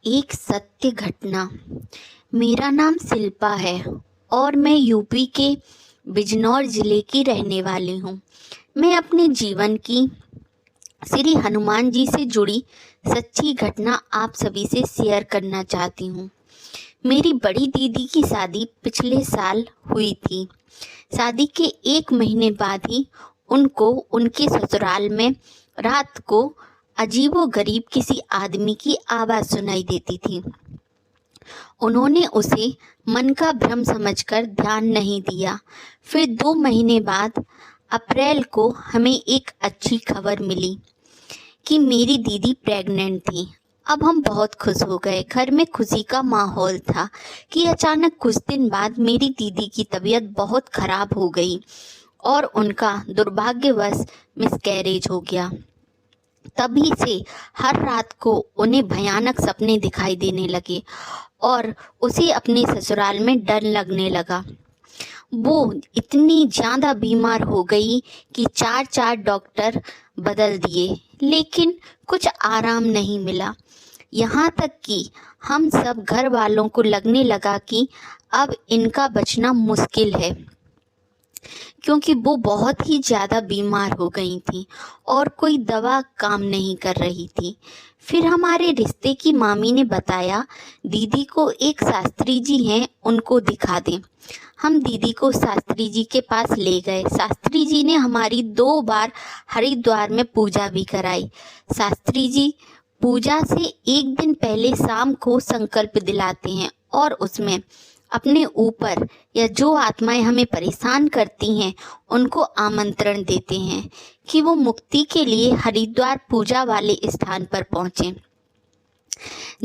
एक सत्य घटना। मेरा नाम शिल्पा है और मैं यूपी के बिजनौर जिले की रहने वाली हूँ। मैं अपने जीवन की श्री हनुमान जी से जुड़ी सच्ची घटना आप सभी से शेयर करना चाहती हूँ। मेरी बड़ी दीदी की शादी पिछले साल हुई थी। शादी के 1 महीने बाद ही उनको उनके ससुराल में रात को अजीबोगरीब किसी आदमी की आवाज़ सुनाई देती थी। उन्होंने उसे मन का भ्रम समझकर ध्यान नहीं दिया। फिर 2 महीने बाद अप्रैल को हमें एक अच्छी खबर मिली कि मेरी दीदी प्रेग्नेंट थी। अब हम बहुत खुश हो गए। घर में खुशी का माहौल था कि अचानक कुछ दिन बाद मेरी दीदी की तबीयत बहुत खराब हो गई और उनका दुर्भाग्यवश मिसकैरेज हो गया। तभी से हर रात को उन्हें भयानक सपने दिखाई देने लगे और उसे अपने ससुराल में डर लगने लगा। वो इतनी ज़्यादा बीमार हो गई कि 4 डॉक्टर बदल दिए, लेकिन कुछ आराम नहीं मिला। यहाँ तक कि हम सब घर वालों को लगने लगा कि अब इनका बचना मुश्किल है, क्योंकि वो बहुत ही ज़्यादा बीमार हो गई थी और कोई दवा काम नहीं कर रही थी। फिर हमारे रिश्ते की मामी ने बताया, दीदी को एक शास्त्री जी हैं, उनको दिखा दें। हम दीदी को शास्त्री जी के पास ले गए। शास्त्री जी ने हमारी 2 बार हरिद्वार में पूजा भी कराई। शास्त्री जी पूजा से 1 दिन पहले शाम को संकल्प दिलाते हैं और उसमें अपने ऊपर या जो आत्माएं हमें परेशान करती हैं उनको आमंत्रण देते हैं कि वो मुक्ति के लिए हरिद्वार पूजा वाले स्थान पर पहुँचें।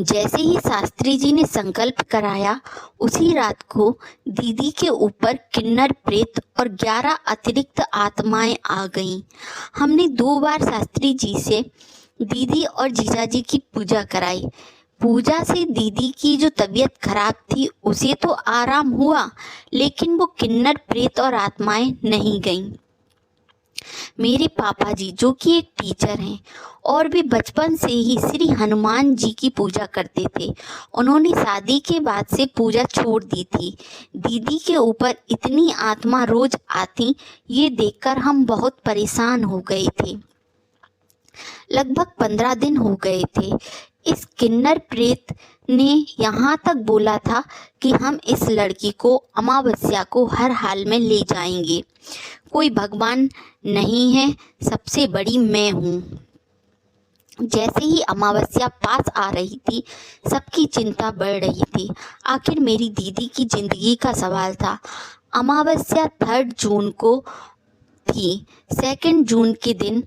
जैसे ही शास्त्री जी ने संकल्प कराया, उसी रात को दीदी के ऊपर किन्नर प्रेत और 11 अतिरिक्त आत्माएं आ गईं। हमने 2 बार शास्त्री जी से दीदी और जीजाजी की पूजा कराई। पूजा से दीदी की जो तबीयत खराब थी उसे तो आराम हुआ, लेकिन वो किन्नर प्रेत और आत्माएं नहीं गईं। मेरे पापा जी, जो कि एक टीचर हैं और भी बचपन से ही श्री हनुमान जी की पूजा करते थे, उन्होंने शादी के बाद से पूजा छोड़ दी थी। दीदी के ऊपर इतनी आत्मा रोज आती, ये देखकर हम बहुत परेशान हो गए थे। लगभग 15 दिन हो गए थे। इस किन्नर प्रेत ने यहाँ तक बोला था कि हम इस लड़की को अमावस्या को हर हाल में ले जाएंगे। कोई भगवान नहीं है, सबसे बड़ी मैं हूँ। जैसे ही अमावस्या पास आ रही थी, सबकी चिंता बढ़ रही थी। आखिर मेरी दीदी की जिंदगी का सवाल था। अमावस्या 3 जून को थी। 2 जून के दिन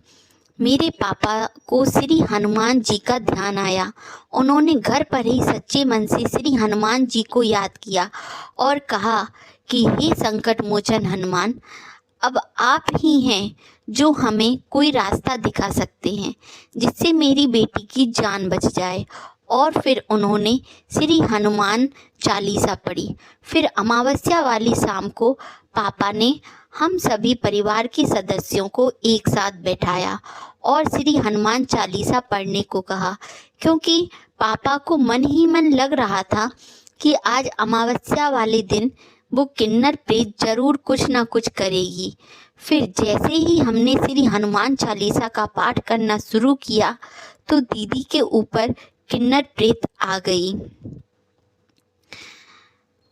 मेरे पापा को श्री हनुमान जी का ध्यान आया। उन्होंने घर पर ही सच्चे मन से श्री हनुमान जी को याद किया और कहा कि हे संकट मोचन हनुमान, अब आप ही हैं जो हमें कोई रास्ता दिखा सकते हैं जिससे मेरी बेटी की जान बच जाए। और फिर उन्होंने श्री हनुमान चालीसा पढ़ी। फिर अमावस्या वाली शाम को पापा ने हम सभी परिवार के सदस्यों को एक साथ बैठाया और श्री हनुमान चालीसा पढ़ने को कहा, क्योंकि पापा को मन ही मन लग रहा था कि आज अमावस्या वाले दिन वो किन्नर प्रेत जरूर कुछ ना कुछ करेगी। फिर जैसे ही हमने श्री हनुमान चालीसा का पाठ करना शुरू किया तो दीदी के ऊपर किन्नर प्रेत आ गई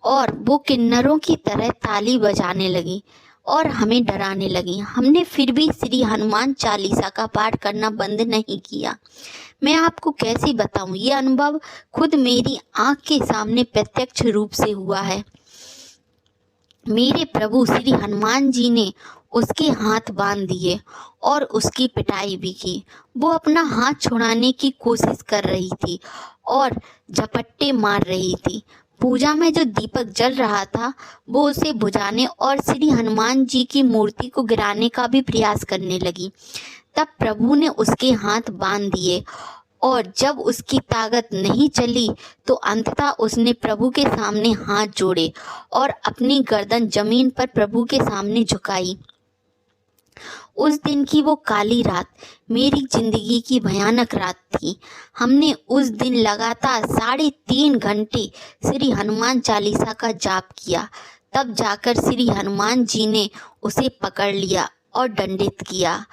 और वो किन्नरों की तरह ताली बजाने लगी और हमें डराने लगी। हमने फिर भी श्री हनुमान चालीसा का पाठ करना बंद नहीं किया। मैं आपको कैसे बताऊं, ये अनुभव खुद मेरी आंख के सामने प्रत्यक्ष रूप से हुआ है। मेरे प्रभु श्री हनुमान जी ने उसके हाथ बांध दिए और उसकी पिटाई भी की। वो अपना हाथ छुड़ाने की कोशिश कर रही थी और झपट्टे मार रही थी। पूजा में जो दीपक जल रहा था वो उसे बुझाने और श्री हनुमान जी की मूर्ति को गिराने का भी प्रयास करने लगी। तब प्रभु ने उसके हाथ बांध दिए और जब उसकी ताकत नहीं चली तो अंततः उसने प्रभु के सामने हाथ जोड़े और अपनी गर्दन जमीन पर प्रभु के सामने झुकाई। उस दिन की वो काली रात मेरी जिंदगी की भयानक रात थी। हमने उस दिन लगातार 3.5 घंटे श्री हनुमान चालीसा का जाप किया। तब जाकर श्री हनुमान जी ने उसे पकड़ लिया और दंडित किया,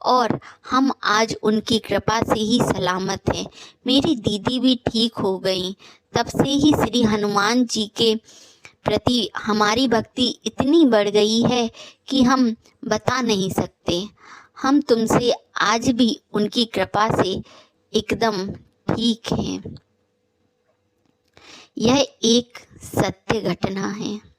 और हम आज उनकी कृपा से ही सलामत हैं। मेरी दीदी भी ठीक हो गई। तब से ही श्री हनुमान जी के प्रति हमारी भक्ति इतनी बढ़ गई है कि हम बता नहीं सकते। हम तुमसे आज भी उनकी कृपा से एकदम ठीक हैं। यह एक सत्य घटना है।